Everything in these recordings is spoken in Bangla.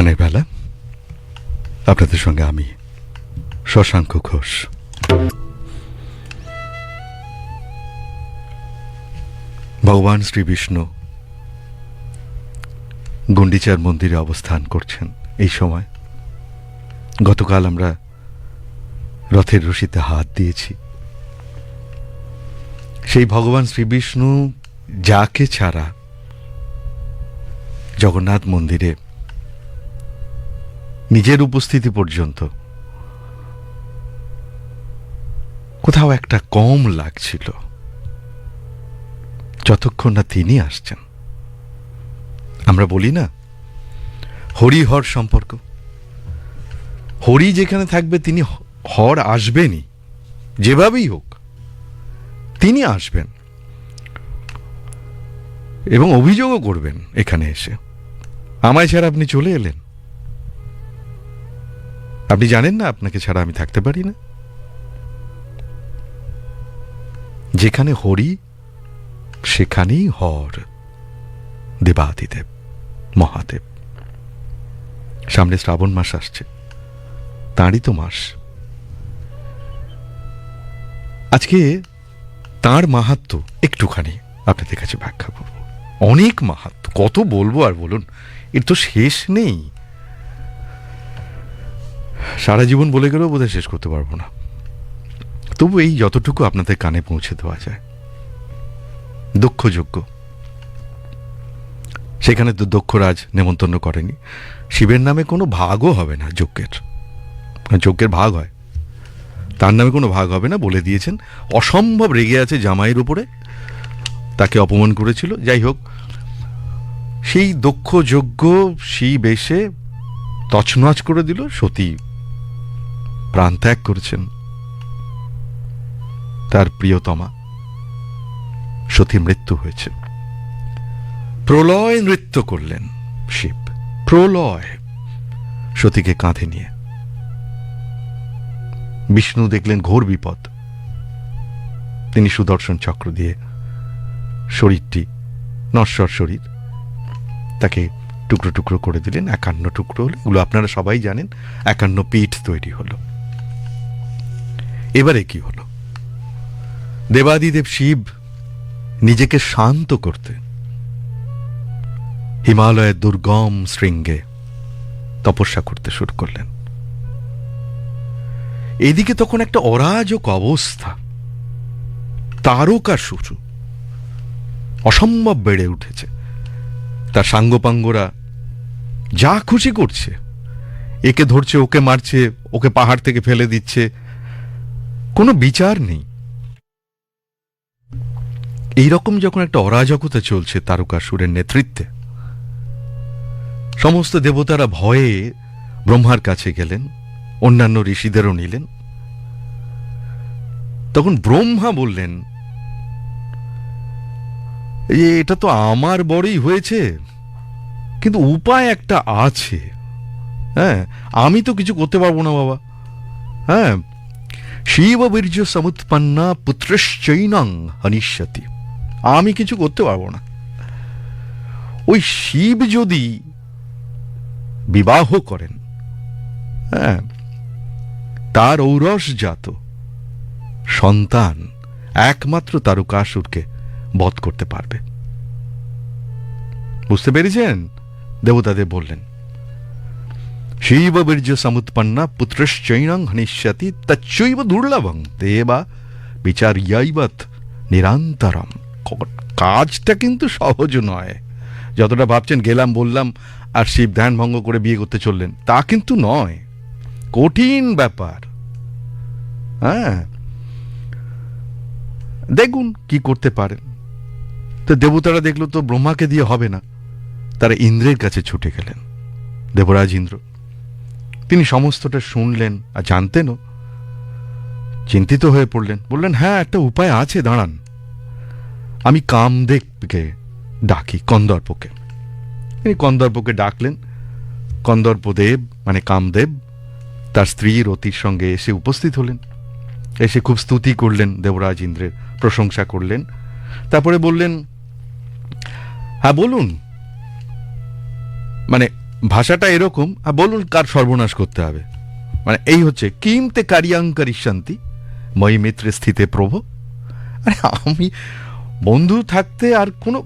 গানের বেলা আপনাদের সঙ্গে আমি শশাঙ্ক ঘোষ। ভগবান শ্রী বিষ্ণু গুন্ডিচার মন্দিরে অবস্থান করছেন এই সময়। গতকাল আমরা রথের রশিতে হাত দিয়েছি। সেই ভগবান শ্রী বিষ্ণু যাকে ছাড়া জগন্নাথ মন্দিরে নিজের উপস্থিতি পর্যন্ত কোথাও একটা কম লাগছিল, যতক্ষণ না তিনি আসছেন। আমরা বলি না হরিহর সম্পর্ক, হরি যেখানে থাকবে তিনি হর আসবেনই, যেভাবেই হোক তিনি আসবেন এবং অভিযোগও করবেন এখানে এসে, আমায় ছাড়া আপনি চলে এলেন, আপনি জানেন না আপনাকে ছাড়া আমি থাকতে পারি না। যেখানে হরি সেখানেই হর, দেবাদিদেব মহাদেব। সামনে শ্রাবণ মাস আসছে, তাঁরই তো মাস। আজকে তাঁর মাহাত্ম্য একটুখানি আপনাদের কাছে ব্যাখ্যা করব। অনেক মাহাত্ম্য, কত বলবো আর বলুন, এর তো শেষ নেই। সারা জীবন বলে গেলেও বোধহয় শেষ করতে পারবো না, তবু এই যতটুকু আপনাদের কানে পৌঁছে দেওয়া যায়। দক্ষযজ্ঞ, সেখানে তো দক্ষরাজ নেমন্তন্ন করেনি। শিবের নামে কোনো ভাগও হবে না, যজ্ঞের ভাগ হয়, তার নামে কোনো ভাগ হবে না বলে দিয়েছেন। অসম্ভব রেগে আছে জামাইয়ের উপরে, তাকে অপমান করেছিল। যাই হোক, সেই দক্ষযজ্ঞ শিব এসে তছনছ করে দিল। সতী প্রাণ ত্যাগ করেছেন, তার প্রিয়তমা সতী মৃত্যু হয়েছে। প্রলয় নৃত্য করলেন শিব, প্রলয়, সতীকে কাঁধে নিয়ে। বিষ্ণু দেখলেন ঘোর বিপদ, তিনি সুদর্শন চক্র দিয়ে শরীরটি, নশ্বর শরীর, তাকে টুকরো টুকরো করে দিলেন। 51 টুকরো হলো, এগুলো আপনারা সবাই জানেন। 51 পীঠ তৈরি হলো। এবারে কি হলো? দেবাদিদেব শিব নিজেকে শান্ত করতে হিমালয়ের দুর্গম শৃঙ্গে তপস্যা করতে শুরু করলেন। এদিকে তখন একটা অরাজক অবস্থা, তারকাসুর অসম্ভব বেড়ে উঠেছে। তার সাঙ্গপাঙ্গরা যা খুশি করছে, একে ধরছে, ওকে মারছে, ওকে পাহাড় থেকে ফেলে দিচ্ছে, কোনো বিচার নেই। এইরকম যখন একটা অরাজকতা চলছে তারকাসুরের নেতৃত্বে, সমস্ত দেবতারা ভয়ে ব্রহ্মার কাছে গেলেন, অন্যান্য ঋষিদেরও নিলেন। তখন ব্রহ্মা বললেন, এটা তো আমার বড়ই হয়েছে, কিন্তু উপায় একটা আছে। হ্যাঁ, আমি তো কিছু করতে পারবো না বাবা। হ্যাঁ, শিব বীর্য সমুৎপন্না পুত্রশ্চৈনং হনিষ্যতি, আমি কিছু করতে পারবো না। ওই শিব যদি বিবাহ করেন, হ্যাঁ, তার ঔরসজাত সন্তান একমাত্র তারকাসুরকে বধ করতে পারবে। বুঝতে পেরেছেন? দেবতাদের বললেন, শিব বীর্য সমুৎপন্না পুত্রশ্চৈনং হনিষ্যতি তচ্চৈব দুর্লভং দেবা বিচার্যাইবৎ নিরন্তরম। কাজটা কিন্তু সহজ নয়। যতটা ভাবছেন গেলাম বললাম আর শিব ধ্যান ভঙ্গ করে বিয়ে করতে চললেন, তা কিন্তু নয়, কঠিন ব্যাপার। হ্যাঁ, দেখুন কি করতে পারেন। তো দেবতারা দেখলো তো ব্রহ্মাকে দিয়ে হবে না, তারা ইন্দ্রের কাছে ছুটে গেলেন। দেবরাজ ইন্দ্র, তিনি সমস্তটা শুনলেন আর জানতেনও, চিন্তিত হয়ে পড়লেন। বললেন, হ্যাঁ, একটা উপায় আছে, দাঁড়ান, আমি কামদেবকে ডাকি, কন্দর্পকে। তিনি কন্দর্পকে ডাকলেন। কন্দর্পদেব মানে কামদেব তার স্ত্রী রতির সঙ্গে এসে উপস্থিত হলেন। এসে খুব স্তুতি করলেন, দেবরাজ ইন্দ্রের প্রশংসা করলেন। তারপরে বললেন, হ্যাঁ বলুন, মানে ভাষাটা এরকম, আর বলুন কার সর্বনাশ করতে হবে, মানে এই হচ্ছে কিমতে কারিয়াঙ্কারি শান্তি মই মিত্রে স্থিতে প্রভ। আরে আমি বন্ধু থাকতে আর কোনো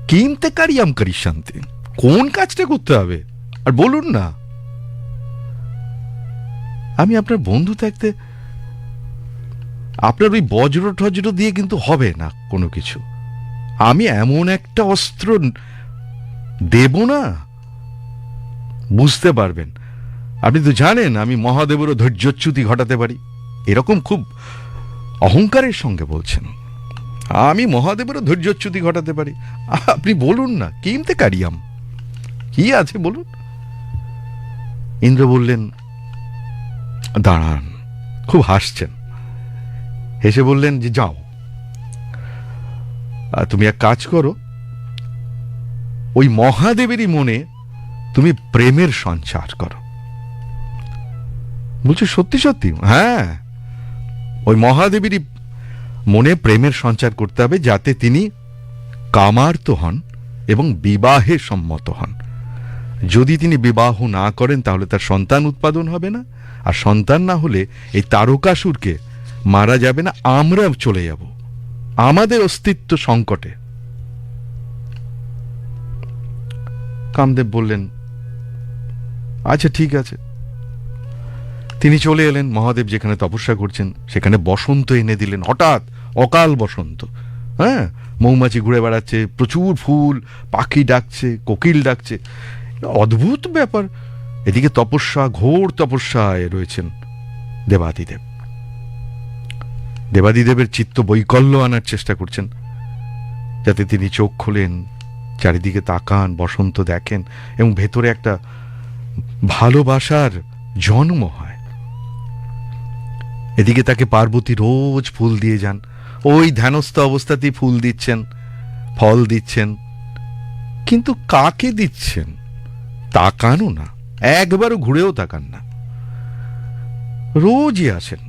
কিমতে কারিয়াঙ্কারি শান্তি, কোন কাজটা করতে হবে আর বলুন না। আমি আপনার বন্ধু থাকতে আপনার ওই বজ্র টজ্র দিয়ে কিন্তু হবে না কোনো কিছু। আমি এমন একটা অস্ত্র দেব না, বুঝতে পারবেন। আপনি তো জানেন আমি মহাদেবেরও ধৈর্যচ্যুতি ঘটাতে পারি। এরকম খুব অহংকারের সঙ্গে বলছেন, আমি মহাদেবেরও ধৈর্যচ্যুতি ঘটাতে পারি। আপনি বলুন না কিমতে কারিয়াম কি আছে বলুন। ইন্দ্র বললেন, দাঁড়ান, খুব হাসছেন, হেসে বললেন যে যাও, তুমি এক কাজ করো, ওই মহাদেবেরই মনে তুমি প্রেমের সঞ্চার করো। বলছো সত্যি সত্যি? হ্যাঁ, ওই মহাদেবেরই মনে প্রেমের সঞ্চার করতে হবে, যাতে তিনি কামার্ত হন এবং বিবাহে সম্মত হন। যদি তিনি বিবাহ না করেন তাহলে তার সন্তান উৎপাদন হবে না, আর সন্তান না হলে এই তারকাসুরকে মারা যাবে না, আমরা চলে যাব, আমাদের অস্তিত্ব সংকটে। কামদেব বললেন, আচ্ছা ঠিক আছে। তিনি চলে এলেন। মহাদেব যেখানে তপস্যা করছেন সেখানে বসন্ত এনে দিলেন, হঠাৎ অকাল বসন্ত। হ্যাঁ, মৌমাছি ঘুরে বেড়াচ্ছে, প্রচুর ফুল, পাখি ডাকছে, কোকিল ডাকছে, অদ্ভুত ব্যাপার। এদিকে তপস্যা, ঘোর তপস্যায় রয়েছেন দেবাদিদেব। দেবাদিদেবের চিত্ত বৈকল্য আনার চেষ্টা করছেন, যাতে তিনি চোখ খোলেন, চারিদিকে তাকান, বসন্ত দেখেন এবং ভেতরে একটা ভালোবাসার জন্ম হয়। এদিকে তাকে পার্বতী রোজ ফুল দিয়ে যান, ওই ধ্যানস্থ অবস্থাতেই ফুল দিচ্ছেন, ফল দিচ্ছেন, কিন্তু কাকে দিচ্ছেন তাকানো না, একবারও ঘুরেও তাকান না। রোজই আসেন,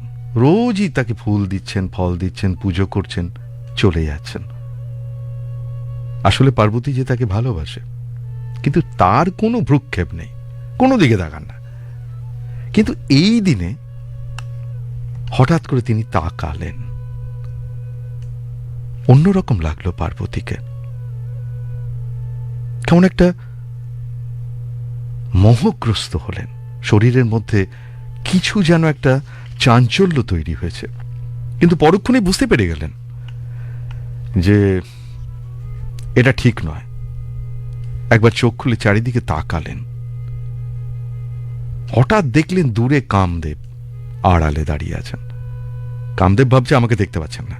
রোজই তাকে ফুল দিচ্ছেন, ফল দিচ্ছেন, পুজো করছেন, চলে যাচ্ছেন। আসলে পার্বতী যে তাকে ভালোবাসে, কিন্তু তার কোনো ভ্রুক্ষেপ নেই, কোনো দিকে তাকান না। কিন্তু এই দিনে হঠাৎ করে তিনি তাকালেন। অন্যরকম লাগলো পার্বতীকে, কেমন একটা মোহগ্রস্ত হলেন। শরীরের মধ্যে কিছু যেন একটা চাঞ্চল্য তৈরি হয়েছে, কিন্তু পরক্ষণে বুঝতে পেরে গেলেন যে এটা ঠিক নয়। একবার চোখ খুলে চারিদিকে তাকালেন, হঠাৎ দেখলেন দূরে কামদেব আড়ালে দাঁড়িয়ে আছেন। কামদেব ভাবছে আমাকে দেখতে পাচ্ছেন না,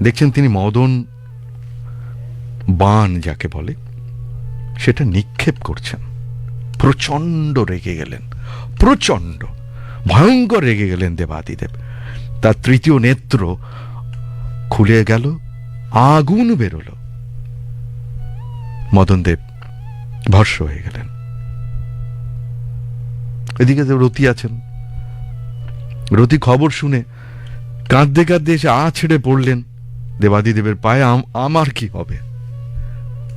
দেখছেন তিনি মদন বাণ যাকে বলে সেটা নিক্ষেপ করছেন। প্রচন্ড রেগে গেলেন, প্রচন্ড ভয়ঙ্কর রেগে গেলেন দেবাদিদেব। তার তৃতীয় নেত্র খুলে গেল, আগুন বেরোল। মদনদেব ভস্ম হয়ে গেলেন। এদিকে রতি আছেন। রতি খবর শুনে কাঁদতে কাঁদতে এসে ছেড়ে পড়লেন দেবাদিদেবের পায়ে। আমার কি হবে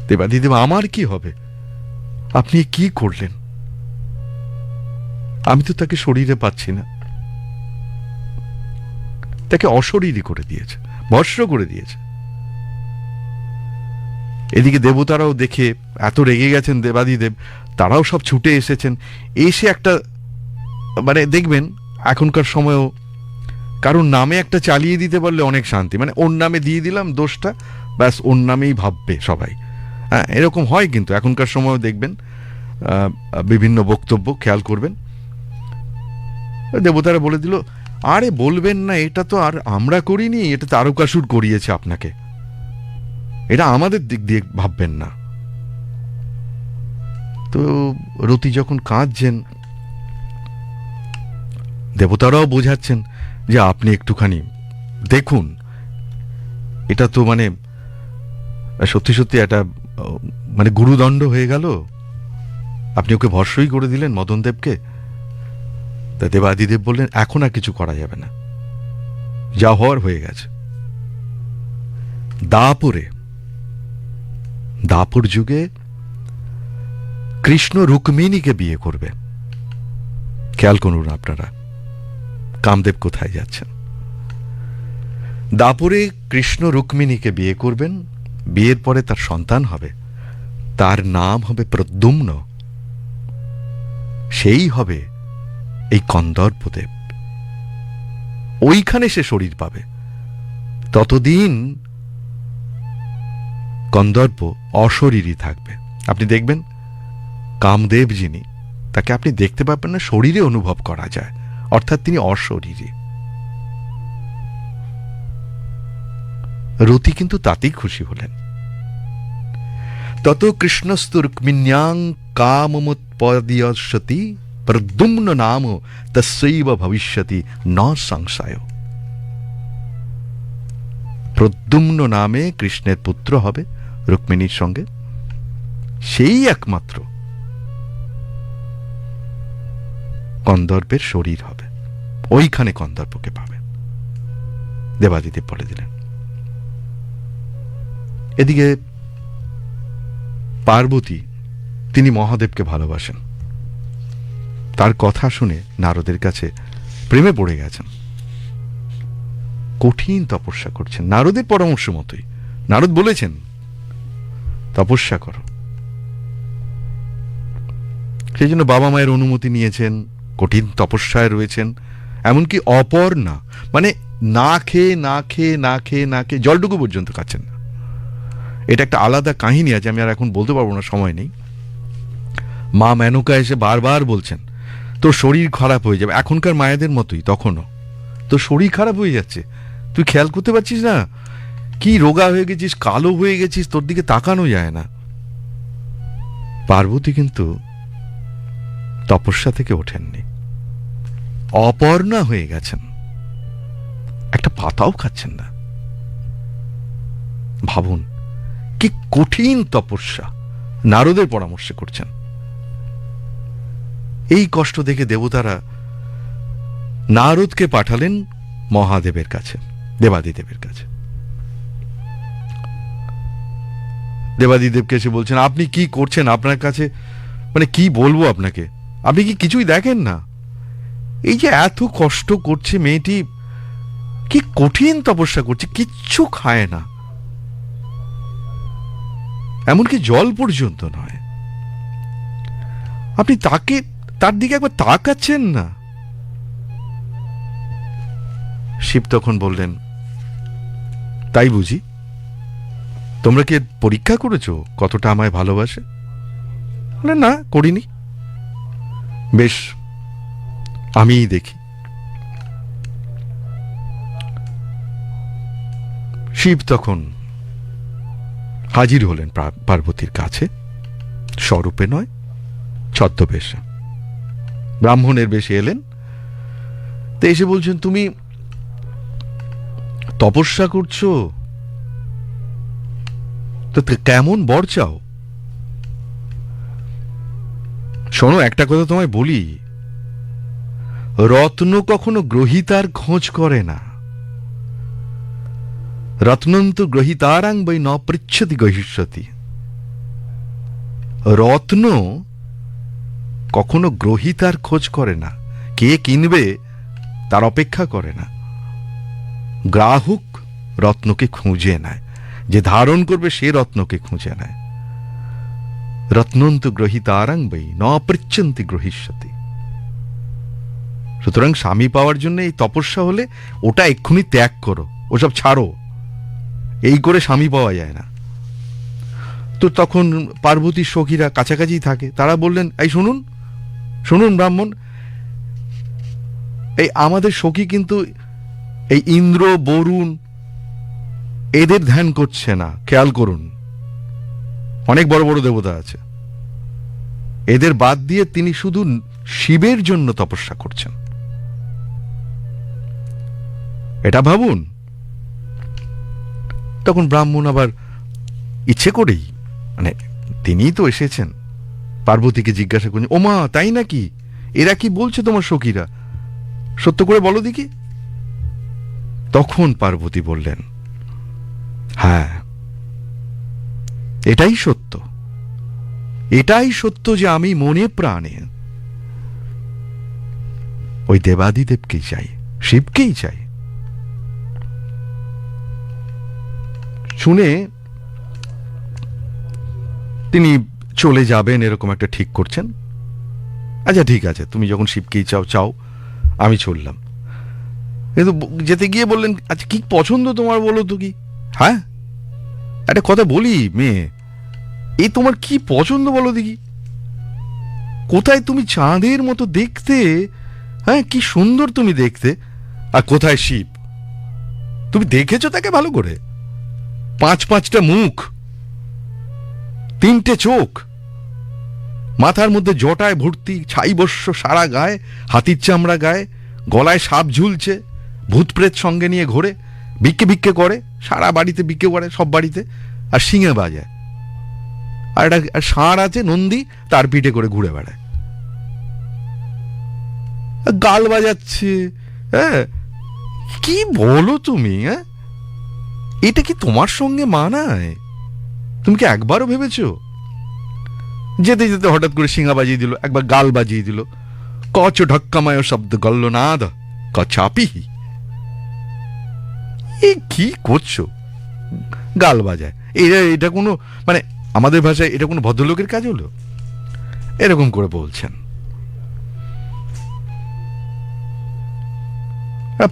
দেবাদিদেব, আমার কি হবে? আপনি কি করলেন? আমি তো তাকে শরীরে পাচ্ছি না, তাকে অশরীরী করে দিয়েছে, ভস্ম করে দিয়েছে। এদিকে দেবতারাও দেখে এত রেগে গেছেন দেবাদিদেব, তারাও সব ছুটে এসেছেন। এসে একটা মানে দেখবেন এখনকার সময়েও কারণ নামে একটা চালিয়ে দিতে পারলে অনেক শান্তি, মানে ওর নামে দিয়ে দিলাম দোষটা, ব্যাস ওর নামেই ভাববে সবাই। হ্যাঁ, এরকম হয় কিন্তু এখনকার সময়ও দেখবেন বিভিন্ন বক্তব্য খেয়াল করবেন। দেবতারা বলে দিল, আরে বলবেন না, এটা তো আর আমরা করিনি, এটা তারকাসুর করিয়েছে আপনাকে, এটা আমাদের দিক দিয়ে ভাববেন না। তো রতি যখন কাঁদছেন, দেবতারাও বোঝাচ্ছেন যে আপনি একটুখানি দেখুন, এটা তো মানে সত্যি সত্যি একটা মানে গুরুদণ্ড হয়ে গেল, আপনি ওকে ভস্মই করে দিলেন মদনদেবকে। তা দেবাদিদেব বললেন, এখন আর কিছু করা যাবে না, যা হওয়ার হয়ে গেছে। দাপর যুগে কৃষ্ণ রুক্মিণীকে বিয়ে করবে। খেয়াল করুন আপনারা, কামদেব কোথায় যাচ্ছেন। দাপরে কৃষ্ণ রুক্মিণীকে বিয়ে করবেন, বিয়ের পরে তার সন্তান হবে, তার নাম হবে প্রদ্যুম্ন, সেই হবে এই কন্দর্পদেব। ওইখানে সে শরীর পাবে। ততদিন কন্দর্প অশরীরই থাকবে। আপনি দেখবেন কামদেব যিনি, তাকে আপনি দেখতে পাবেন না, শরীরে অনুভব করা যায়, অর্থাৎ তিনি অশরীরী। রতি কিন্তু তাতেই খুশি হলেন। তত কৃষ্ণস্তু রুক্মিণ্যাং কামমুৎপদ্যসতি প্রদ্যুম্ন নাম তস্যৈব ভবিষ্যতি ন সংশয়। প্রদ্যুম্ন নামে কৃষ্ণের পুত্র হবে রুক্মিণীর সঙ্গে, সেই একমাত্র কন্দর্পের শরীর হবে। ওইখানে কন্দর্পকে পাবেন। দেবাদিদেব বলে দিলেন। এদিকে পার্বতী, তিনি মহাদেবকে ভালোবাসেন। তার কথা শুনে নারদের কাছে প্রেমে পড়ে গেছেন। কঠিন তপস্যা করছেন নারদের পরামর্শ মতোই। নারদ বলেছেন তপস্যা করো। সেই জন্য বাবা মায়ের অনুমতি নিয়েছেন, কঠিন তপস্যায় রয়েছেন। এমনকি অপর্ণা, মানে না খেয়ে না খেয়ে না খেয়ে না খেয়ে জলটুকু পর্যন্ত খাচ্ছেন না। এটা একটা আলাদা কাহিনী আছে, আমি আর এখন বলতে পারবো না, সময় নেই। মা মেনকা এসে বারবার বলছেন তোর শরীর খারাপ হয়ে যাবে। এখনকার মায়েদের মতোই তখনও, তোর শরীর খারাপ হয়ে যাচ্ছে, তুই খেয়াল করতে পারছিস না? কি রোগা হয়ে গেছিস, কালো হয়ে গেছিস, তোর দিকে তাকানো যায় না। পার্বতী কিন্তু তপস্যা থেকে ওঠেননি, অপর্ণা হয়ে গেছেন, একটা পাতাও খাচ্ছেন না। ভাবুন কি কঠিন তপস্যা নারদের পরামর্শে করছেন। এই কষ্ট দেখে দেবতারা নারদকে পাঠালেন মহাদেবের কাছে, দেবাদিদেবের কাছে। দেবাদিদেবকে এসে বলছেন আপনি কি করছেন, আপনার কাছে মানে কি বলবো আপনাকে, আপনি কি কিছুই দেখেন না? এই যে এত কষ্ট করছে মেয়েটি, কি কঠিন তপস্যা করছে, কিচ্ছু খায় না, এমনকি জল পর্যন্ত নয়। আপনি তার দিকে একবার তাকাচ্ছেন না। শিব তখন বললেন তাই বুঝি, তোমরা কি পরীক্ষা করেছো কতটা আমায় ভালোবাসে? বলে না, করিনি। বেশ, আমিই দেখি। শিব তখন হাজির হলেন পার্বতীর কাছে, স্বরূপে নয়, ছদ্মবেশে, ব্রাহ্মণের বেশে এলেন। তো এসে বলছেন তুমি তপস্যা করছো, তো কেমন বর চাও? শোনো, একটা কথা তোমায় বলি, রত্ন কখনো গ্রহিতার খোঁজ করে না। রত্নন্তু গ্রহিতারাং বৈ ন পৃচ্ছতি গহিষ্যতি। রত্ন কখনো গ্রহিতার খোঁজ করে না, কে কিনবে তার অপেক্ষা করে না। গ্রাহক রত্নকে খুঁজে নেয়, যে ধারণ করবে সে রত্নকে খুঁজে নেয়। রত্নন্তু গ্রহিতারাং বৈ ন পৃচ্ছন্তি গ্রহিষ্যতি। সুতরাং স্বামী পাওয়ার জন্য এই তপস্যা হলে ওটা এক্ষুনি ত্যাগ করো, ওসব ছাড়ো, এই করে স্বামী পাওয়া যায় না। তো তখন পার্বতীর সখীরা কাছাকাছি থাকে, তারা বললেন এই শুনুন শুনুন ব্রাহ্মণ, এই আমাদের সখী কিন্তু এই ইন্দ্র বরুণ এদের ধ্যান করছে না, খেয়াল করুন। অনেক বড় বড় দেবতা আছে, এদের বাদ দিয়ে তিনি শুধু শিবের জন্য তপস্যা করছেন, এটা ভাবুন। তখন ব্রাহ্মণ আবার ইচ্ছে করেই, মানে তিনিই তো এসেছেন, পার্বতীকে জিজ্ঞাসা করছেন ওমা তাই নাকি, এরা কি বলছে তোমার সখীরা, সত্য করে বলো দেখি। তখন পার্বতী বললেন হ্যাঁ, এটাই সত্য, এটাই সত্য যে আমি মনে প্রাণে ওই দেবাদিদেবকেই চাই, শিবকেই চাই। শুনে তিনি চলে যাবেন এরকম একটা ঠিক করছেন। আচ্ছা ঠিক আছে, তুমি যখন শিবকেই চাও চাও, আমি চললাম। কিন্তু যেতে গিয়ে বললেন, আচ্ছা কি পছন্দ তোমার বলো তো? কি, হ্যাঁ একটা কথা বলি মেয়ে, এই তোমার কি পছন্দ বলো দেখি? কোথায় তুমি চাঁদের মতো দেখতে, হ্যাঁ কি সুন্দর তুমি দেখতে, আর কোথায় শিব? তুমি দেখেছো তাকে ভালো করে? 5-5টা মুখ, 3টে চোখ, মাথার মধ্যে জটায় ভর্তি, ছাই বস্য সারা গায়ে, হাতির চামড়া গায়ে, গলায় সাপ ঝুলছে, ভূতপ্রেত সঙ্গে নিয়ে ঘোরে, ভিক্ষে ভিক্ষে করে, সারা বাড়িতে ভিক্ষে করে, সব বাড়িতে, আর শিঙে বাজায়, আর একটা ষাঁড় আছে নন্দী, তার পিঠে করে ঘুরে বেড়ায়, গাল বাজাচ্ছে। হ্যাঁ কি বলো তুমি? হ্যাঁ এটা কি তোমার সঙ্গে মানায়? তুমি কি একবারও ভেবেছো? যেতে যেতে হঠাৎ করে শিঙা বাজিয়ে দিল, একবার গাল বাজিয়ে দিল, কচ ঢক্কাময় শব্দ গল্ল নাদ কচাপি। এ কি করছো? গাল বাজায়, এটা কোনো মানে আমাদের ভাষায় এটা কোনো ভদ্রলোকের কাজ হলো? এরকম করে বলছেন।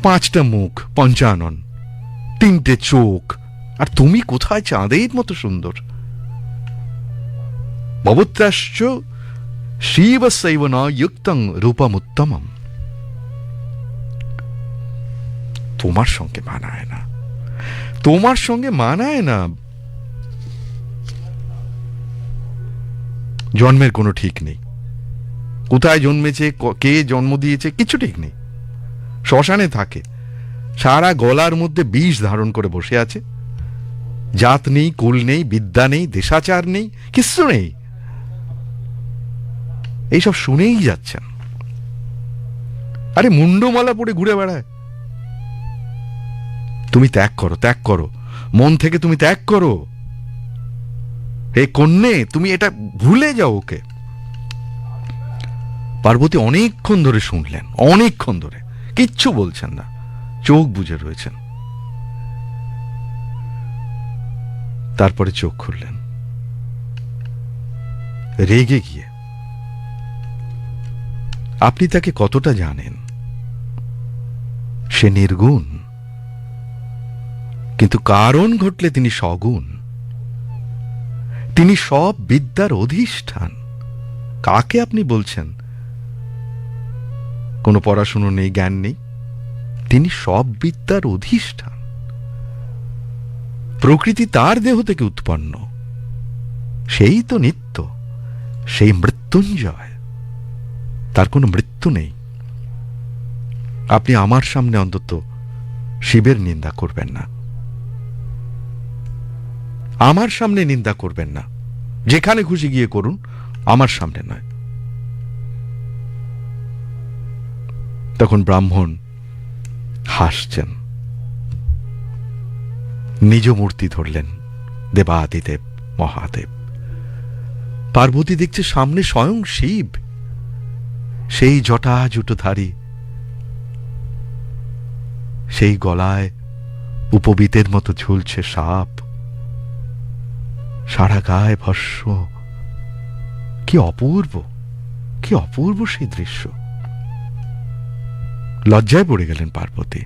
5টা মুখ, 55, 3টে চোখ, আর তুমি কোথায় চাঁদের মতো সুন্দর? ভবত্যাশ্চ শিবসৈব ন যুক্তং রূপমুত্তমম। তোমার সঙ্গে মানায় না, তোমার সঙ্গে মানায় না। জন্মের কোনো ঠিক নেই, কোথায় জন্মেছে, কে জন্ম দিয়েছে, কিছু ঠিক নেই। শ্মশানে থাকে, সারা গলার মধ্যে বিষ ধারণ করে বসে আছে, জাত নেই, কুল নেই, বিদ্যা নেই, দেশাচার নেই, কিচ্ছু নেই। এইসব শুনেই যাচ্ছেন। আরে মুন্ডমালা পরে ঘুরে বেড়ায়। তুমি ত্যাগ করো, ত্যাগ করো, মন থেকে তুমি ত্যাগ করো। হে কন্যে, তুমি এটা ভুলে যাও ওকে। পার্বতী অনেকক্ষণ ধরে শুনলেন, অনেকক্ষণ ধরে কিচ্ছু বলছেন না, চোখ বুজে রয়েছেন। তারপরে চোখ খুললেন রেগে গিয়ে। আপনি তাকে কতটা জানেন? সে নির্গুণ, কিন্তু কারণ ঘটলে তিনি সগুণ। তিনি সব বিদ্যার অধিষ্ঠান। কাকে আপনি বলছেন কোনো পড়াশুনো নেই, জ্ঞান নেই? তিনি সব বিদ্যার অধিষ্ঠান। প্রকৃতি তার দেহ থেকে উৎপন্ন, সেই তো নিত্য, সেই মৃত্যুঞ্জয়, তার কোনো মৃত্যু নেই। আপনি আমার সামনে অন্তত শিবের নিন্দা করবেন না, আমার সামনে নিন্দা করবেন না। যেখানে খুশি গিয়ে করুন, আমার সামনে নয়। তখন ব্রাহ্মণ হাসছেন, নিজ মূর্তি ধরলেন, দেবাদিদেব মহাদেব। পার্বতী দেখছে সামনে স্বয়ং শিব, সেই জটা জুটোধারী, সেই গলায় উপবীতের মতো ঝুলছে সাপ, সারা গায়ে ভস্ম। কি অপূর্ব, কি অপূর্ব সেই দৃশ্য। লজ্জায় পড়ে গেলেন পার্বতী,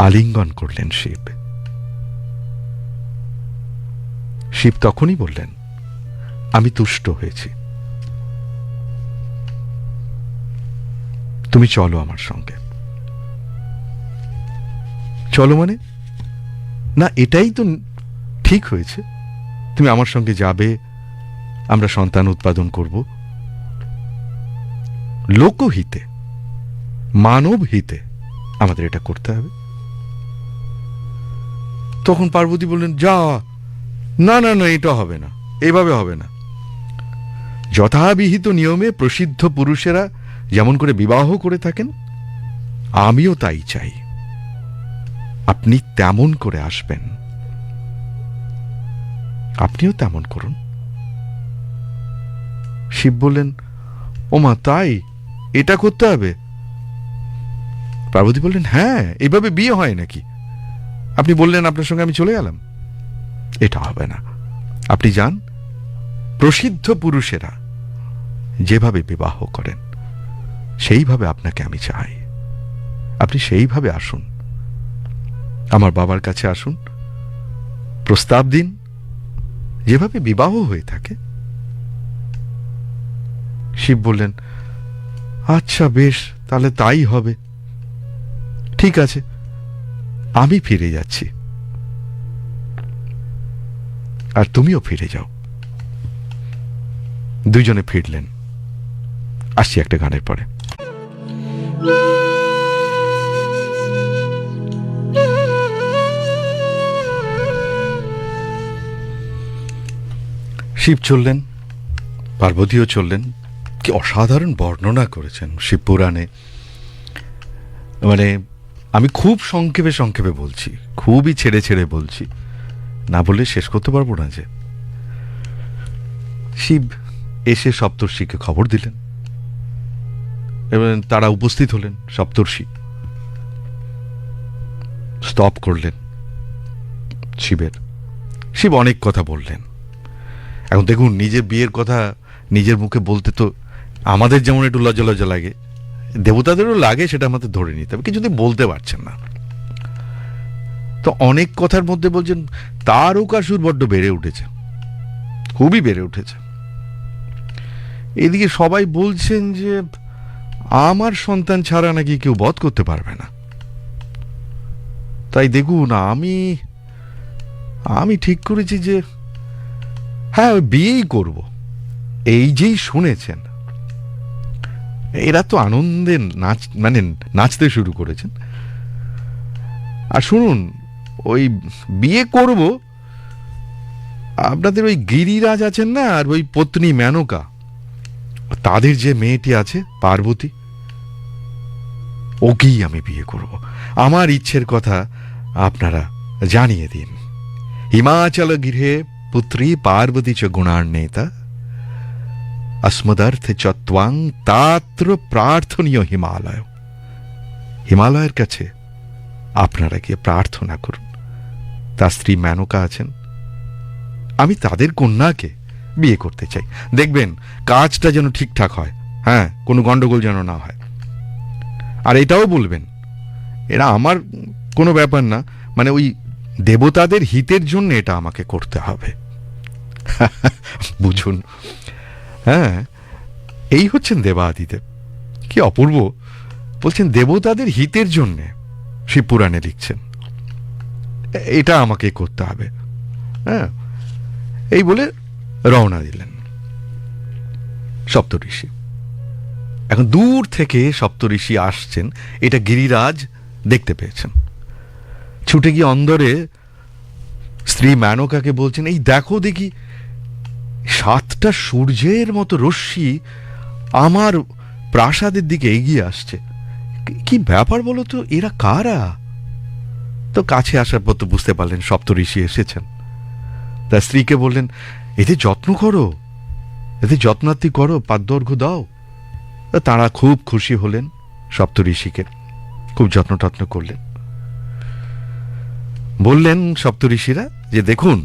আলিঙ্গন করলেন শিব। শিব তখনই বললেন, আমি তুষ্ট হয়েছি, তুমি চলো আমার সঙ্গে। চলো মানে? না, এটাই তো ঠিক হয়েছে, তুমি আমার সঙ্গে যাবে, আমরা সন্তান উৎপাদন করব, লোকহিতে, মানব হিতে আমাদের এটা করতে হবে। তখন পার্বতী বললেন, যা, না না না, এটা হবে না, এভাবে হবে না। যথাবিহিত নিয়মে প্রসিদ্ধ পুরুষেরা যেমন করে বিবাহ করে থাকেন, আমিও তাই চাই। আপনি তেমন করে আসবেন। আপনিও তেমন করুন। শিব বললেন, ওমা তাই, এটা করতে হবে? পার্বতী বললেন, হ্যাঁ, এভাবে বিয়ে হয় নাকি? আপনি বললেন আপনার সঙ্গে আমি চলে গেলাম। এটা হবে না। আপনি যান, প্রসিদ্ধ পুরুষেরা যেভাবে বিবাহ করেন সেইভাবে আপনাকে আমি চাই। আপনি সেইভাবে আসুন, আমার বাবার কাছে আসুন, প্রস্তাব দিন, যেভাবে বিবাহ হয়ে থাকে। শিব বললেন, আচ্ছা বেশ, তাহলে তাই হবে। ঠিক আছে, আমি ফিরে যাচ্ছি, আর তুমিও ফিরে যাও। দুইজনে ফিরলেন। আসছি একটা গানের পরে। শিব চললেন, পার্বতীও চললেন। কি অসাধারণ বর্ণনা করেছেন শিব পুরাণে। মানে আমি খুব সংক্ষেপে সংক্ষেপে বলছি, খুবই ছেড়ে ছেড়ে বলছি, না বলে শেষ করতে পারবো না। যে শিব এসে সপ্তর্ষিকে খবর দিলেন এবং তারা উপস্থিত হলেন। সপ্তর্ষি স্তব করলেন শিবের। শিব অনেক কথা বললেন। এখন দেখুন, নিজের বিয়ের কথা নিজের মুখে বলতে তো আমাদের যেমন একটু লজ্জা লজ্জা লাগে, দেবতাদেরও লাগে, সেটা আমাদের ধরে নিতে হবে। কিছুদিন বলতে পারছেন না, তো অনেক কথার মধ্যে বলছেন তারকাসুর বড্ড বেড়ে উঠেছে, খুবই বেড়ে উঠেছে। এদিকে সবাই বলছেন যে আমার সন্তান ছাড়া নাকি কেউ বধ করতে পারবে না। তাই দেখুন, আমি ঠিক করেছি যে হ্যাঁ, ওই বিয়েই করব। এই যেই শুনেছেন, এরা তো আনন্দে নাচতে শুরু করেছেন। আর শুনুন, ওই বিয়ে করব, আপনাদের ওই গিরিরাজ আছেন না, আর ওই পত্নী মেনকা, তাদের যে মেয়েটি আছে পার্বতী, ওকেই আমি বিয়ে করব। আমার ইচ্ছের কথা আপনারা জানিয়ে দিন। হিমাচল গৃহে পুত্রী পার্বতী চ গুণান্বিতা, अस्मदर्थ चत्वाং তাত্র প্রার্থনীয় হিমালয়। হিমালয়ের কাছে আপনারা গিয়ে প্রার্থনা করুন। তার স্ত্রী মেনকা আছেন, আমি তাদের কন্যাকে বিয়ে করতে চাই। দেখবেন কাজটা যেন ঠিকঠাক হয়, হ্যাঁ, কোনো গন্ডগোল যেন না হয়। আর এটাও বলবেন, এরা আমার কোনো ব্যাপার না, মানে ওই দেবতাদের হিতের জন্য এটা আমাকে করতে হবে। বুঝুন, হ্যাঁ, এই হচ্ছেন দেবাদিদেব। কি অপূর্ব! বলছেন দেবতাদের হিতের জন্যে শিবপুরাণে লিখছেন, এটা আমাকে করতে হবে। হ্যাঁ, এই বলে রওনা দিলেন সপ্তঋষি। এখন দূর থেকে সপ্তঋষি আসছেন, এটা গিরিরাজ দেখতে পেয়েছেন। ছুটে গিয়ে অন্দরে স্ত্রী মেনকাকে বলছেন, এই দেখো দেখি, 7টা সূর্যের মতো রশ্মি আমার প্রাসাদের দিকে এগিয়ে আসছে। কি ব্যাপার বলো তো, এরা কারা? তো কাছে আসার পর তো বুঝতে পারলেন সপ্তঋষি এসেছেন। তার স্ত্রীকে বললেন, এদের যত্ন করো, এদের যত্নার্থী করো, পাদ্যর্ঘ্য দাও। তারা খুব খুশি হলেন, সপ্তঋষিকে খুব যত্ন টত্ন করলেন। বললেন সপ্তঋষিরা যে দেখুন,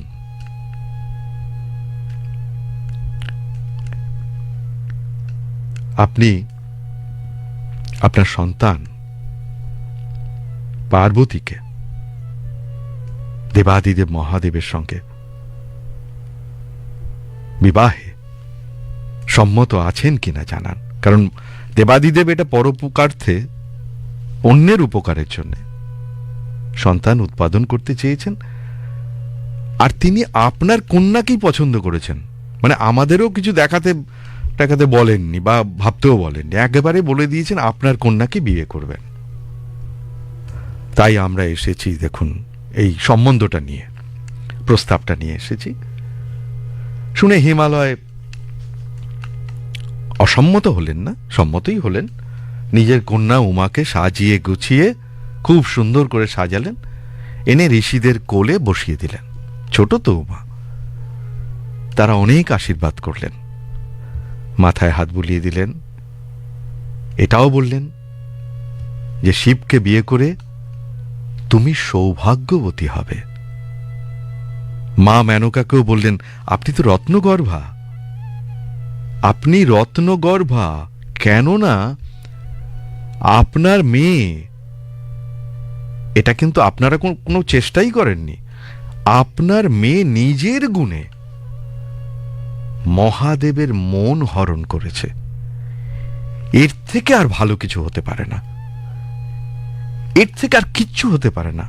আপনি আপনার সন্তান পার্বতীকে দেবাদিদেব মহাদেবের সঙ্গে বিবাহে সম্মত আছেন কিনা জানান। কারণ দেবাদিদেব এটা পরোপকার্থে, অন্যের উপকারের জন্য সন্তান উৎপাদন করতে চেয়েছেন। আর তিনি আপনার কন্যাকেই পছন্দ করেছেন, মানে আমাদেরও কিছু দেখাতে টাকাতে বলেননি বা ভাবতেও বলেননি, একেবারে বলে দিয়েছেন আপনার কন্যাকে বিয়ে করবেন। তাই আমরা এসেছি, দেখুন, এই সম্বন্ধটা নিয়ে, প্রস্তাবটা নিয়ে এসেছি। শুনে হিমালয় অসম্মত হলেন না, সম্মতই হলেন। নিজের কন্যা উমাকে সাজিয়ে গুছিয়ে খুব সুন্দর করে সাজালেন, এনে ঋষিদের কোলে বসিয়ে দিলেন। ছোট তো উমা, তারা অনেক আশীর্বাদ করলেন, মাথায় হাত বুলিয়ে দিলেন, এটাও বললেন যে শিবকে বিয়ে করে তুমি সৌভাগ্যবতী হবে। মা মেনকাকেও বললেন, আপনি তো রত্নগর্ভা, আপনি রত্নগর্ভা, কেননা আপনার মেয়ে, এটা কিন্তু আপনারা কোনো চেষ্টাই করেননি, আপনার মেয়ে নিজের গুণে মহাদেবের মন হরণ করেছে। এর থেকে আর ভালো কিছু হতে পারে না, এর থেকে আর কিচ্ছু হতে পারে না।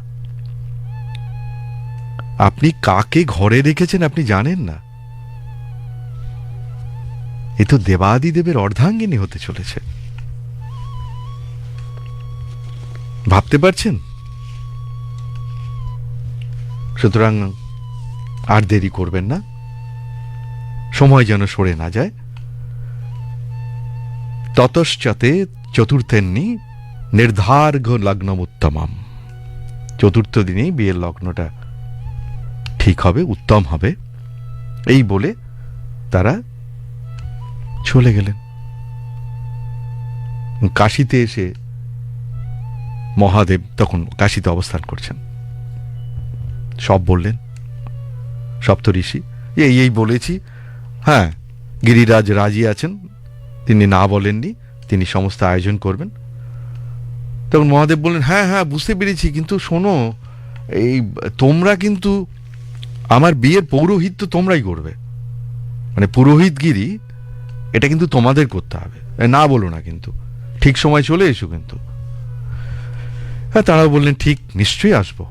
আপনি কাকে ঘরে রেখেছেন আপনি জানেন না, এ তো দেবাদিদেবের অর্ধাঙ্গিনী হতে চলেছে। ভাবতে পারছেন? সুতরাং আর দেরি করবেন না, সময় যেন সরে না যায়। ততশ্চতে চতুর্থেন্নি নির্ধার্ঘ লগ্নমুত্তমম, চতুর্থ দিনেই বিয়ের লগ্নটা ঠিক হবে, উত্তম হবে। এই বলে তারা চলে গেলেন। কাশীতে এসে মহাদেব তখন কাশীতে অবস্থান করছেন, সব বললেন সপ্ত ঋষি, এই বলেছি। হ্যাঁ, গিরিরাজ রাজি আছেন, তিনি না বলেননি, তিনি সমস্ত আয়োজন করবেন। তখন মহাদেব বললেন, হ্যাঁ হ্যাঁ বুঝতে পেরেছি, কিন্তু শোনো, এই তোমরা কিন্তু আমার বিয়ের পৌরোহিত্য তোমরাই করবে, মানে পুরোহিতগিরি এটা কিন্তু তোমাদের করতে হবে, না বলো না, কিন্তু ঠিক সময় চলে এসো কিন্তু। হ্যাঁ, তারাও বললেন ঠিক, নিশ্চয়ই আসবো।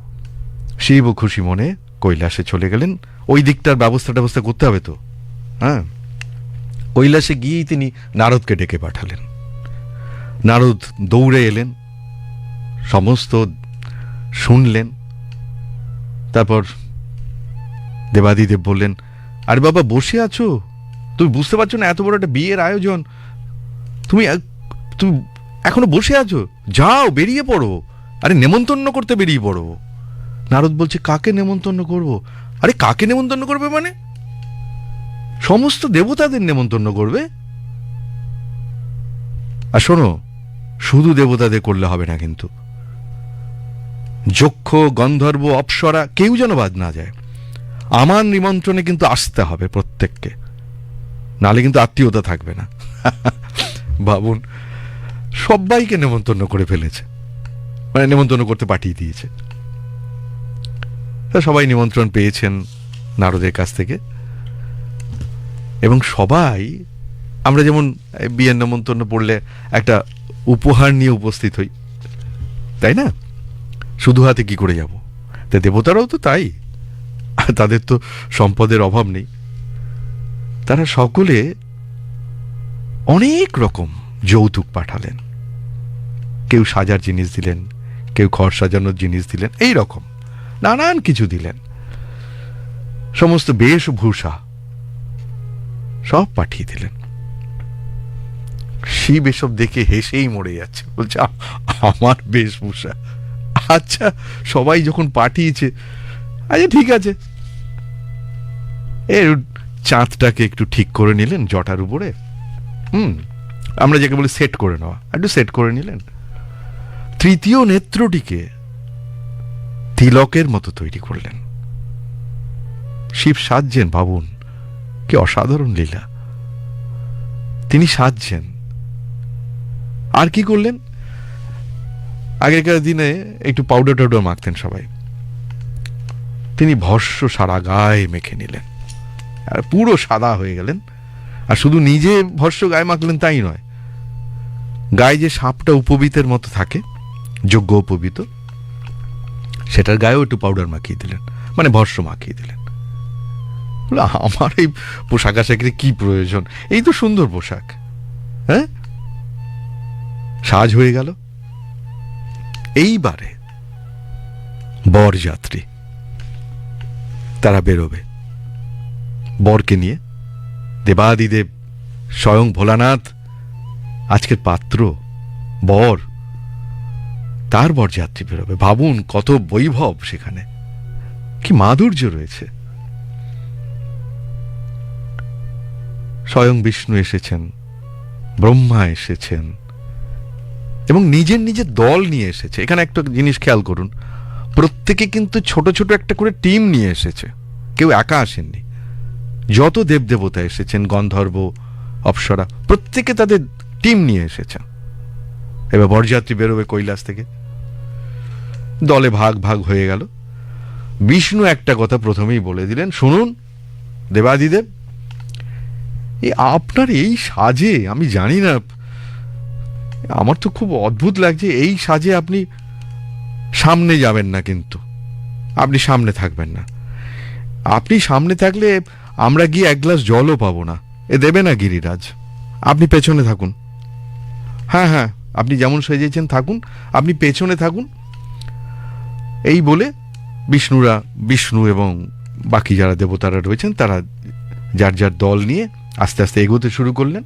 শিব খুশি মনে কৈলাসে চলে গেলেন, ওই দিকটার ব্যবস্থা করতে হবে তো। হ্যাঁ, কৈলাসে গিয়েই তিনি নারদকে ডেকে পাঠালেন। নারদ দৌড়ে এলেন, সমস্ত শুনলেন। তারপর দেবাদিদেব বললেন, আরে বাবা বসে আছো, তুমি বুঝতে পারছো না এত বড় একটা বিয়ের আয়োজন, তুমি এখনো বসে আছো, যাও বেরিয়ে পড়ো, আরে নেমন্তন্ন করতে বেরিয়ে পড়ো। নারদ বলছে, কাকে নেমন্তন্ন করব? আরে কাকে নেমন্তন্ন করবে মানে? সমস্ত দেবতাদের নেমন্তন্ন করবে। আর শোনো, শুধু দেবতাদের করলে হবে না কিন্তু, যক্ষ গন্ধর্ব অপ্সরা কেউ যেন বাদ না যায়। আমার নিমন্ত্রণে কিন্তু আসতে হবে প্রত্যেককে, নালে কিন্তু আত্মীয়তা থাকবে না। ভাবুন, সবাইকে নেমন্তন্ন করে ফেলেছে, মানে নেমন্তন্ন করতে পাঠিয়ে দিয়েছে। সবাই নিমন্ত্রণ পেয়েছেন নারদের কাছ থেকে, এবং সবাই, আমরা যেমন বিয়ের নেমন্তন্ন পড়লে একটা উপহার নিয়ে উপস্থিত হই, তাই না? শুধু হাতে কি করে যাব? তা দেবতারাও তো তাই, তাদের তো সম্পদের অভাব নেই। তারা সকলে অনেক রকম যৌতুক পাঠালেন, কেউ সাজার জিনিস দিলেন, কেউ ঘর সাজানোর জিনিস দিলেন, এই রকম নানান কিছু দিলেন, সমস্ত বেশভূষা সব পাঠিয়ে দিলেন। শিব এসব দেখে হেসেই মরে যাচ্ছে, বলছে আমার বেশভূষা, আচ্ছা সবাই যখন পাঠিয়েছে, আচ্ছা ঠিক আছে। এর চাঁদটাকে একটু ঠিক করে নিলেন জটার উপরে, আমরা যাকে বলি সেট করে নেওয়া, একটু সেট করে নিলেন। তৃতীয় নেত্রটিকে তিলকের মতো তৈরি করলেন। শিব সাজছেন, ভাবুন কি অসাধারণ লীলা, তিনি সাজছেন। আর কি করলেন? আগেকার দিনে একটু পাউডার টাউডার মাখতেন সবাই, তিনি ভস্য সারা গায়ে মেখে নিলেন, আর পুরো সাদা হয়ে গেলেন। আর শুধু নিজে ভস্য গায়ে মাখলেন তাই নয়, গায়ে যে সাপটা উপবীতের মতো থাকে, যজ্ঞ উপবীত, সেটার গায়েও একটু পাউডার মাখিয়ে দিলেন, মানে ভস্য মাখিয়ে দিলেন। আমার এই পোশাক আশাকের কি প্রয়োজন, এই তো সুন্দর পোশাক। হ্যাঁ, সাজ হয়ে গেল। এইবারে বরযাত্রী তারা বেরোবে বরকে নিয়ে। দেবাদিদেব স্বয়ং ভোলানাথ আজকের পাত্র, বর, তার বরযাত্রী বেরোবে। ভাবুন কত বৈভব সেখানে, কি মাধুর্য রয়েছে। স্বয়ং বিষ্ণু এসেছেন, ব্রহ্মা এসেছেন এবং নিজের নিজের দল নিয়ে এসেছে। এখানে একটা জিনিস খেয়াল করুন, প্রত্যেকে কিন্তু ছোট ছোট একটা করে টিম নিয়ে এসেছে, কেউ একা আসেননি। যত দেবদেবতা এসেছেন, গন্ধর্ব, অপ্সরা, প্রত্যেকে তাদের টিম নিয়ে এসেছে। এবার বরযাত্রী বেরোবে কৈলাস থেকে, দলে ভাগ ভাগ হয়ে গেল। বিষ্ণু একটা কথা প্রথমেই বলে দিলেন, শুনুন দেবাদিদেব, আপনার এই সাজে, আমি জানি না, আমার তো খুব অদ্ভুত লাগছে, এই সাজে আপনি সামনে যাবেন না, কিন্তু আপনি সামনে থাকবেন না। আপনি সামনে থাকলে আমরা গিয়ে এক গ্লাস জলও পাবো না, এ দেবে না গিরিরাজ। আপনি পেছনে থাকুন। হ্যাঁ হ্যাঁ, আপনি যেমন সেজেছেন থাকুন, আপনি পেছনে থাকুন। এই বলে বিষ্ণু এবং বাকি যারা দেবতারা রয়েছেন তারা যার যার দল নিয়ে আস্তে আস্তে এগোতে শুরু করলেন।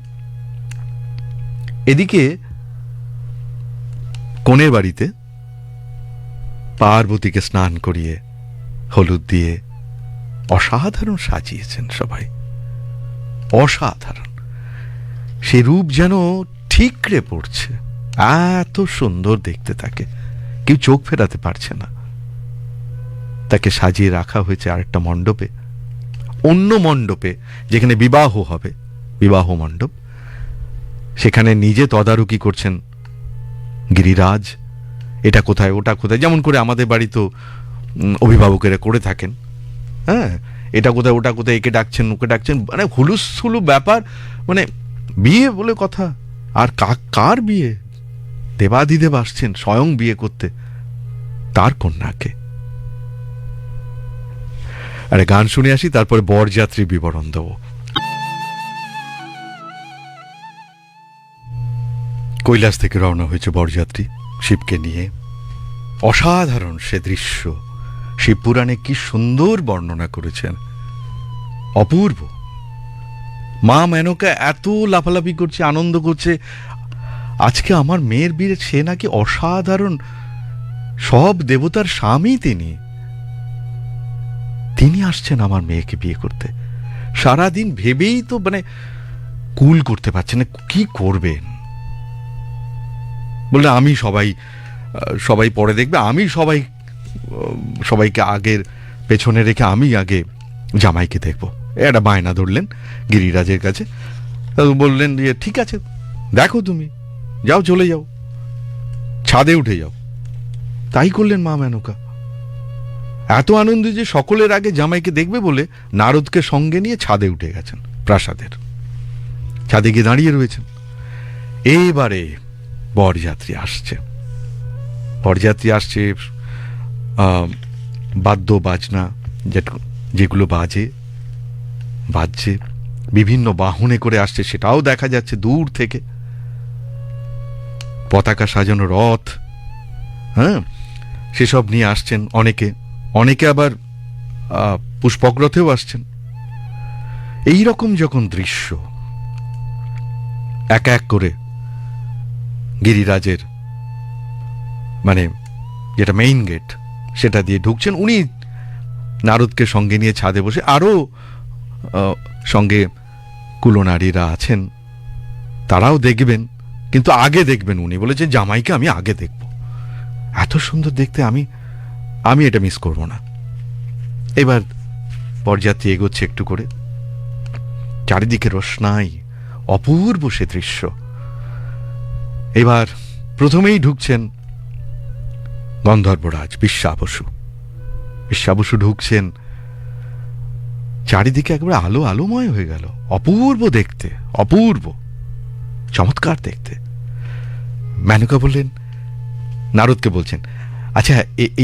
এদিকে কনের বাড়িতে পার্বতীকে স্নান করিয়ে হলুদ দিয়ে অসাধারণ সাজিয়েছেন সবাই, অসাধারণ। সে রূপ যেন ঠিকরে পড়ছে, এত সুন্দর দেখতে তাকে, কেউ চোখ ফেরাতে পারছে না। তাকে সাজিয়ে রাখা হয়েছে আরেকটা মণ্ডপে, অন্য মণ্ডপে যেখানে বিবাহ হবে, বিবাহ মণ্ডপ। সেখানে নিজে তদারকি করছেন গিরিরাজ, এটা কোথায় ওটা কোথায়, যেমন করে আমাদের বাড়ি তো অভিভাবকেরা করে থাকেন। হ্যাঁ, এটা কোথায় ওটা কোথায়, একে ডাকছেন ওকে ডাকছেন, মানে হুলুস্থুলু ব্যাপার। মানে বিয়ে বলে কথা, আর কার বিয়ে? দেবাদিদেব আসছেন স্বয়ং বিয়ে করতে তার কন্যাকে। আরে গান শুনে আসি, তারপরে বরযাত্রী বিবরণ দেব। কৈলাস থেকে রওনা হয়েছে বরযাত্রী শিবকে নিয়ে। অসাধারণ সে দৃশ্য শিবপুরাণে কি সুন্দর বর্ণনা করেছেন, অপূর্ব। মা মেনকা এত লাফালাফি করছে, আনন্দ করছে, আজকে আমার মেয়ের বিয়ে, সে নাকি অসাধারণ, সব দেবতার স্বামী তিনি আসছেন আমার মেয়েকে বিয়ে করতে। সারাদিন ভেবেই তো মানে কুল করতে পারছেন না, কি করবেন। বললে আমি সবাই পরে দেখবে, আমি সবাইকে আগের পেছনে রেখে আমি আগে জামাইকে দেখবো। একটা বায়না ধরলেন গিরিরাজের কাছে। বললেন ঠিক আছে, দেখো তুমি যাও, চলে যাও, ছাদে উঠে যাও। তাই করলেন মা মেনকা। এত আনন্দ যে সকলের আগে জামাইকে দেখবে বলে নারদকে সঙ্গে নিয়ে ছাদে উঠে গেছেন, প্রাসাদের ছাদে গিয়ে দাঁড়িয়ে রয়েছেন। এবারে বরযাত্রী আসছে, বাদ্য বাজনা যেগুলো বাজছে, বিভিন্ন বাহনে করে আসছে, সেটাও দেখা যাচ্ছে দূর থেকে। পতাকা সাজানো রথ, হ্যাঁ, সেসব নিয়ে আসছেন। অনেকে আবার পুষ্পক রথেও আসছেন। এই রকম যখন দৃশ্য, এক এক করে গিরিরাজের মানে যেটা মেইন গেট সেটা দিয়ে ঢুকছেন উনি, নারদকে সঙ্গে নিয়ে ছাদে বসে। আরো সঙ্গে কুলনারীরা আছেন, তারাও দেখবেন, কিন্তু আগে দেখবেন উনি। বলেছে জামাইকে আমি আগে দেখব, এত সুন্দর দেখতে, আমি এটা মিস করব না। এবার বরযাত্রী এগোচ্ছে একটু করে, চারিদিকে রোশনাই, অপূর্ব সে দৃশ্য। এবার প্রথমেই ঢুকছেন গন্ধর্বরাজ বিশ্বাবসু ঢুকছেন। চারিদিকে একবারে আলোময় হয়ে গেল, অপূর্ব দেখতে, অপূর্ব চমৎকার দেখতে। মেনকা বললেন, নারদকে বলছেন, আচ্ছা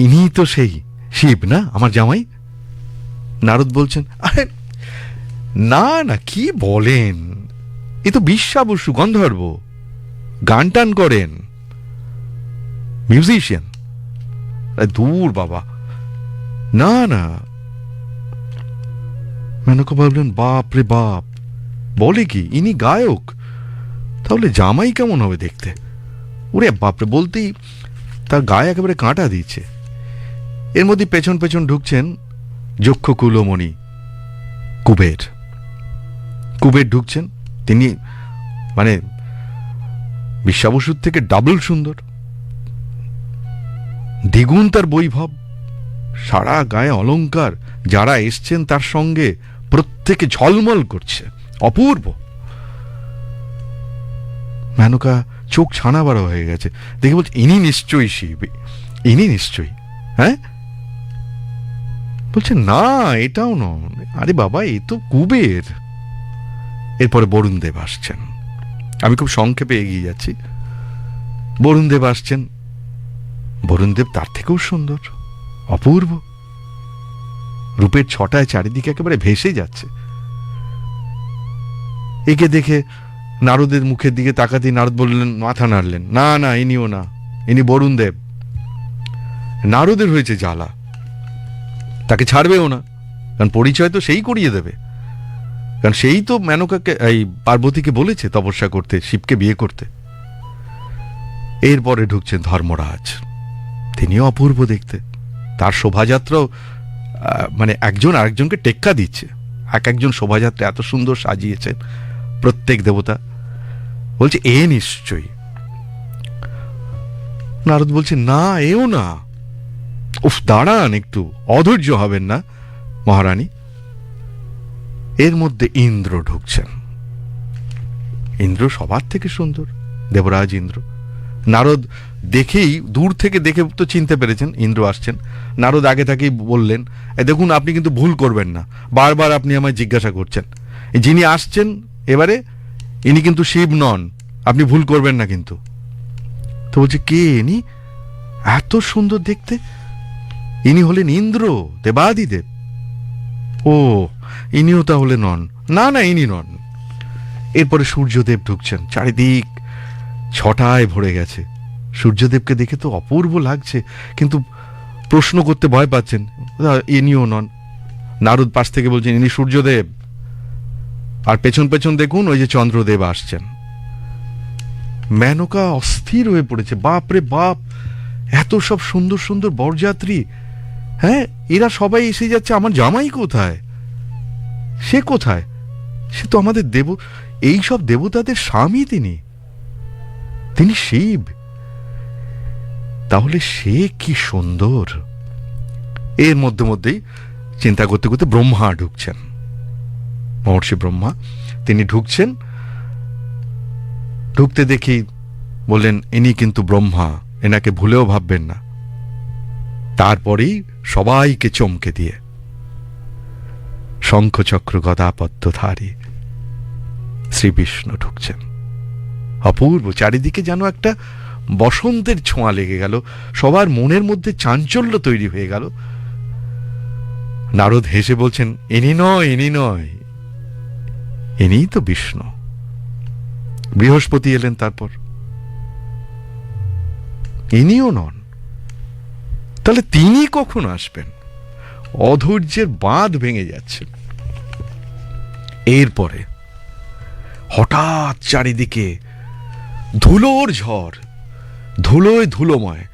ইনি তো সেই শিব না, আমার জামাই? নারদ বলছেন, আরে না, কি বলেন, এ তো বিশ্বাবসু, গন্ধর্ব, গান টান করেন, মিউজিশিয়ান। দূর বাবা, না। মেনকা বললেন, বাপ রে বাপ, বলে কি, ইনি গায়ক? তাহলে জামাই কেমন হবে দেখতে? ওরে বাপরে, বলতেই তার গায়ে একেবারে কাঁটা দিচ্ছে। এর মধ্যে পেছন ঢুকছেন যক্ষ কুলমণি কুবের। কুবের ঢুকছেন, তিনি মানে বিশ্বাবসুর থেকে ডাবল সুন্দর, দ্বিগুণ তার বৈভব, সারা গায়ে অলংকার, যারা এসছেন তার সঙ্গে প্রত্যেকে ঝলমল করছে, অপূর্ব। মেনকা চোখ ছানা বাড়া হয়ে গেছে, দেখে বলছে ইনি নিশ্চয়ই শিব, ইনি নিশ্চয়ই। হ্যাঁ, বলছে না এটাও নয়, আরে বাবা এ তো কুবের। এরপরে বরুণদেব আসছেন, আমি খুব সংক্ষেপে এগিয়ে যাচ্ছি। বরুণদেব আসছেন, বরুণদেব তার থেকেও সুন্দর, অপূর্ব, রূপের ছটায় চারিদিকে একেবারে ভেসে যাচ্ছে। একে দেখে নারদের মুখের দিকে তাকাতেই নারদ বললেন, মাথা নাড়লেন, না না ইনিও না, ইনি বরুণদেব। নারদের হয়েছে জ্বালা, তাকে ছাড়বেও না, কারণ পরিচয় তো সেই করিয়ে দেবে, কারণ সেই তো মেনকাকে এই পার্বতীকে বলেছে তপস্যা করতে, শিবকে বিয়ে করতে। এরপরে ঢুকছেন ধর্মরাজ, তিনিও অপূর্ব দেখতে, তার শোভাযাত্রাও মানে একজন আরেকজনকে টেক্কা দিচ্ছে, এক একজন শোভাযাত্রা এত সুন্দর সাজিয়েছেন প্রত্যেক দেবতা। বলছে এ নিশ্চয়ই। নারদ বলছে না এও না, উফ দাঁড়ান একটু, অধৈর্য হবেন না মহারানী। এর মধ্যে ইন্দ্র ঢুকছেন, ইন্দ্র সবার থেকে সুন্দর, দেবরাজ ইন্দ্র। নারদ দেখেই, দূর থেকে দেখে তো চিনতে পেরেছেন ইন্দ্র আসছেন। নারদ আগে থেকেই বললেন, দেখুন আপনি কিন্তু ভুল করবেন না, বারবার আপনি আমায় জিজ্ঞাসা করছেন, যিনি আসছেন এবারে ইনি কিন্তু শিব নন, আপনি ভুল করবেন না কিন্তু। তো বলছে কে ইনি, এত সুন্দর দেখতে? ইনি হলেন ইন্দ্র, দেবাদিদেব। ও ইনিও তাহলে নন? না না ইনি নন। এরপরে সূর্যদেব ঢুকছেন, চারিদিক ছটায় ভরে গেছে। সূর্যদেবকে দেখে তো অপূর্ব লাগছে, কিন্তু প্রশ্ন করতে ভয় পাচ্ছেন, ইনিও নন। নারদ পাশ থেকে বলছেন ইনি সূর্যদেব। আর পেছন পেছন দেখুন ওই যে চন্দ্রদেব আসছেন। মেনকা অস্থির হয়ে পড়েছে, বাপ রে বাপ, এত সব সুন্দর সুন্দর বরযাত্রী, হ্যাঁ এরা সবাই এসে যাচ্ছে, আমার জামাই কোথায়? সে কোথায়? সে তো আমাদের দেব, এই সব দেবতাদের স্বামী, তিনি শিব, তাহলে সে কি সুন্দর। এর মধ্যে মধ্যেই চিন্তা করতে করতে ব্রহ্মা ঢুকছেন, মহর্ষি ব্রহ্মা তিনি ঢুকছেন। ঢুকতে দেখি বললেন ইনি কিন্তু ব্রহ্মা, এনাকে ভুলেও ভাববেন না। তারপরেই সবাইকে চমকে দিয়ে শঙ্খচক্র গদা পদ্মধারী শ্রী বিষ্ণু ঢুকছেন। অপূর্ব, চারিদিকে যেন একটা বসন্তের ছোঁয়া লেগে গেল, সবার মনের মধ্যে চাঞ্চল্য তৈরি হয়ে গেল। নারদ হেসে বলছেন ইনি নয়, ইনি নয়, ইনিই তো বিষ্ণু। বৃহস্পতি এলেন, তারপর ইনিও নন, তাহলে তিনি কখন আসবেন? অধৈর্যের বাঁধ ভেঙে যাচ্ছে। এরপরে হঠাৎ চারিদিকে ধুলোর ঝড়, ধুলোয় ধুলোময়,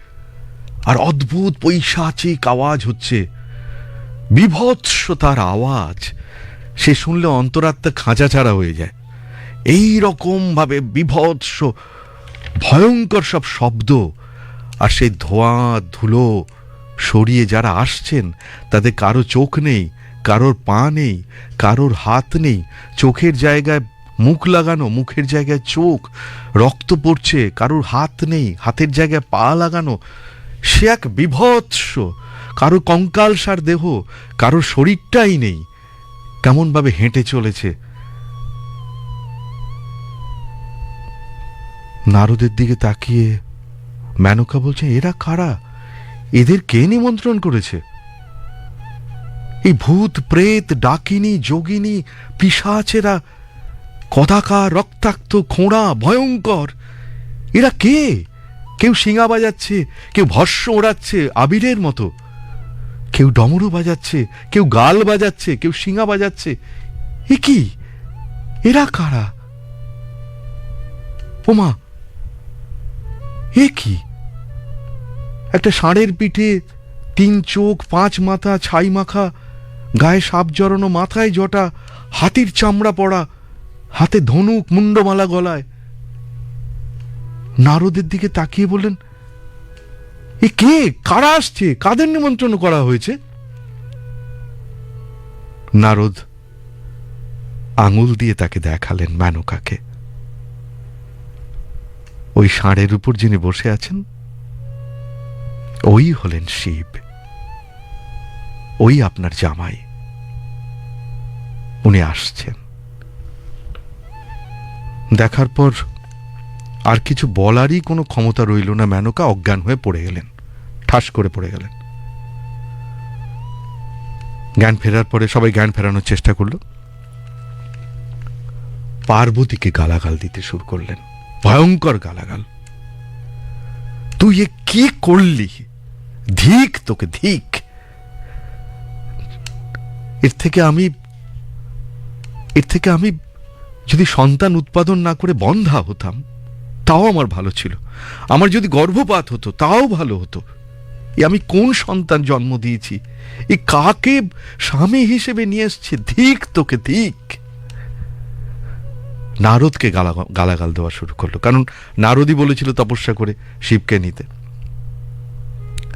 আর অদ্ভুত পৈশাচিক আওয়াজ হচ্ছে, বিভৎস তার আওয়াজ, সে শুনলে অন্তরাত্মা খাঁচা ছাড়া হয়ে যায়। এই রকম ভাবে বিভৎস ভয়ঙ্কর সব শব্দ, আর সেই ধোঁয়া ধুলো সরিয়ে যারা আসছেন তাদের কারো চোখ নেই, কারোর পা নেই, কারোর হাত নেই, চোখের জায়গায় মুখ লাগানো, মুখের জায়গায় চোখ, রক্ত পড়ছে, কারোর হাত নেই, হাতের জায়গায় পা লাগানো, সে এক বিভৎস, কারো কঙ্কালসার দেহ, কারোর শরীরটাই নেই, কেমন ভাবে হেঁটে চলেছে। নারদের দিকে তাকিয়ে মেনকা বলছে এরা কারা, এদের কে নিমন্ত্রণ করেছে? এই ভূত প্রেত ডাকিনী যোগিনী পিশাচেরা, কদাকার রক্তাক্ত খোঁড়া ভয়ঙ্কর, এরা কে? কেউ শিঙা বাজাচ্ছে, কেউ ভস্য ওড়াচ্ছে আবিরের মতো, কেউ ডমরু বাজাচ্ছে, কেউ গাল বাজাচ্ছে, কেউ শিঙা বাজাচ্ছে। এ কি, এরা কারা? ওমা, এ কি? একটা ষাঁড়ের পিঠে, 3 চোখ 5 মাথা, ছাই মাখা, গায়ে সাপ জড়ানো, মাথায় জটা, হাতির চামড়া পড়া, হাতে ধনুক, মুন্ডমালা গলায়। নারদের দিকে তাকিয়ে বললেন, এ কে? কারা আসছে? কাদের নিমন্ত্রণ করা হয়েছে? নারদ আঙুল দিয়ে তাকে দেখালেন মেনকাকে। ওই ষাঁড়ের উপর যিনি বসে আছেন, ওই হলেন শিব, ওই আপনার জামাই। উনি আসছেন। দেখার পর আর কিছু বলারই কোনো ক্ষমতা রইল না। মেনকা অজ্ঞান হয়ে পড়ে গেলেন, ঠাস করে পড়ে গেলেন। জ্ঞান ফেরার পরে সবাই জ্ঞান ফেরানোর চেষ্টা করল। পার্বতীকে গালাগাল দিতে শুরু করলেন, ভয়ঙ্কর গালাগাল। তুই এ কি করলি? ধিক তোকে, ধিক। এর থেকে আমি যদি সন্তান উৎপাদন না করে বন্ধা হতাম তাও আমার ভালো ছিল। আমার যদি গর্ভপাত হতো তাও ভালো হতো। আমি কোন সন্তান জন্ম দিয়েছি? এ কাকে স্বামী হিসেবে নিয়ে এসছে? ধিক তোকে, ধিক। নারদকে গালাগাল দেওয়া শুরু করলো, কারণ নারদই বলেছিল তপস্যা করে শিবকে নিতে।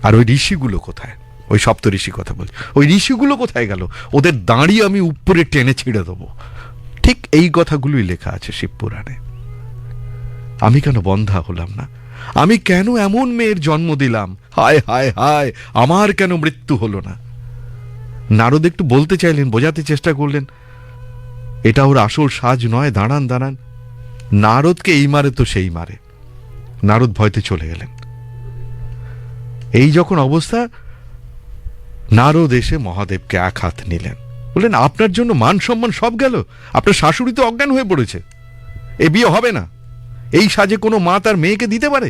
আর ওই ঋষিগুলো কোথায়? ওই সপ্ত ঋষি কথা বলছে, ওই ঋষিগুলো কোথায় গেল? ওদের দাঁড়িয়ে আমি উপরে টেনে ছিঁড়ে দেবো। ঠিক এই কথাগুলোই লেখা আছে শিবপুরাণে। আমি কেন বন্ধা হলাম না? আমি কেন এমন মেয়ের জন্ম দিলাম? হায় হায় হায়, আমার কেন মৃত্যু হলো না? নারদ একটু বলতে চাইলেন, বোঝাতে চেষ্টা করলেন, এটা ওর আসল সাজ নয়, দাঁড়ান দাঁড়ান। নারদকে এই মারে তো সেই মারে। নারদ ভয়তে চলে গেলেন। এই যখন অবস্থা, নারদ এসে মহাদেবকে এক হাত নিলেন, বললেন, আপনার জন্য মান সম্মান সব গেল। আপনার শাশুড়ি তো অজ্ঞান হয়ে পড়েছে। এ বিয়ে হবে না। এই সাজে কোনো মা তার মেয়েকে দিতে পারে?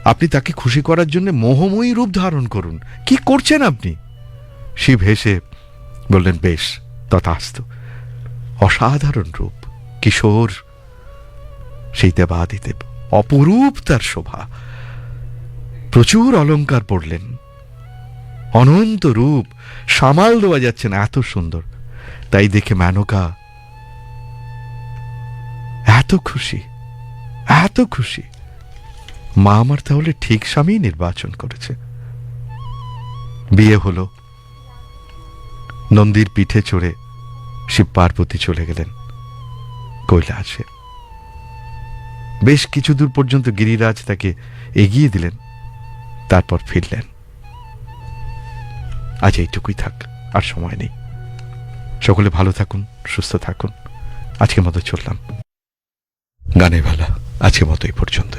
আপনি তাকে খুশি করার জন্য মোহময়ী রূপ ধারণ করুন। কি করছেন আপনি? শিব হেসে বললেন, বেশ, তথাস্তু। অসাধারণ রূপ, কিশোর, সেই দেবাদিদেব, অপরূপ তার শোভা। প্রচুর অলংকার পড়লেন, অনন্ত রূপ, সামাল দেওয়া যাচ্ছে না, এত সুন্দর। তাই দেখে মেনকা এত খুশি, এত খুশি। মা আমার তাহলে ঠিক স্বামী নির্বাচন করেছে। বিয়ে হলো। নন্দীর পিঠে চড়ে শিব পার্বতী চলে গেলেন কৈলাসে। বেশ কিছু দূর পর্যন্ত গিরিরাজ তাকে এগিয়ে দিলেন, তারপর ফিরলেন। আজ এইটুকুই থাক, আর সময় নেই। সকলে ভালো থাকুন, সুস্থ থাকুন। আজকের মতো চললাম। গানের বেলা আজকের মতো এই পর্যন্ত।